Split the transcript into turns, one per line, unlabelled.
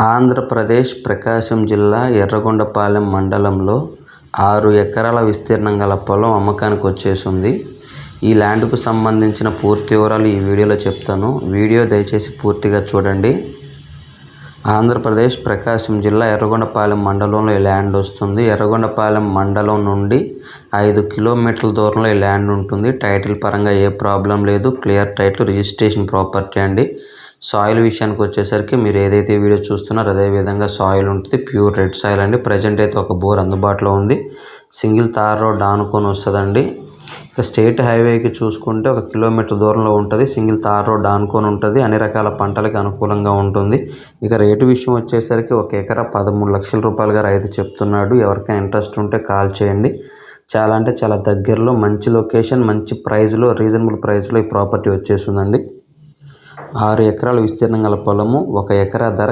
ఆంధ్రప్రదేశ్ ప్రకాశం జిల్లా ఎర్రగొండపాలెం మండలంలో 6 ఎకరాల విస్తీర్ణం గల పొలం అమ్మకానికి వచ్చేసింది. ఈ ల్యాండ్కు సంబంధించిన పూర్తి వివరాలు ఈ వీడియోలో చెప్తాను. వీడియో దయచేసి పూర్తిగా చూడండి. ఆంధ్రప్రదేశ్ ప్రకాశం జిల్లా ఎర్రగొండపాలెం మండలంలో ఈ ల్యాండ్ వస్తుంది. ఎర్రగొండపాలెం మండలం నుండి 5 కిలోమీటర్ల దూరంలో ఈ ల్యాండ్ ఉంటుంది. టైటిల్ పరంగా ఏ ప్రాబ్లం లేదు. క్లియర్ టైటిల్, రిజిస్ట్రేషన్ ప్రాపర్టీ అండి. సాయిల్ విషయానికి వచ్చేసరికి మీరు ఏదైతే వీడియో చూస్తున్నారో అదే విధంగా సాయిల్ ఉంటుంది. ప్యూర్ రెడ్ సాయిల్ అండి. ప్రజెంట్ అయితే ఒక బోర్ అందుబాటులో ఉంది. సింగిల్ తార్ రోడ్ ఆనుకొని వస్తుందండి. ఇక స్టేట్ హైవేకి చూసుకుంటే 1 కిలోమీటర్ దూరంలో ఉంటుంది. సింగిల్ తార్ రోడ్ ఆనుకొని ఉంటుంది. అన్ని రకాల పంటలకు అనుకూలంగా ఉంటుంది. ఇక రేటు విషయం వచ్చేసరికి 1 ఎకరా 13 లక్షల రూపాయలుగా రైతు చెప్తున్నాడు. ఎవరికైనా ఇంట్రెస్ట్ ఉంటే కాల్ చేయండి. చాలా అంటే చాలా దగ్గరలో, మంచి లొకేషన్, మంచి ప్రైస్లో, రీజనబుల్ ప్రైస్లో ఈ ప్రాపర్టీ వచ్చేస్తుందండి. 6 ఎకరాల విస్తీర్ణం గల పొలము. 1 ఎకరా ధర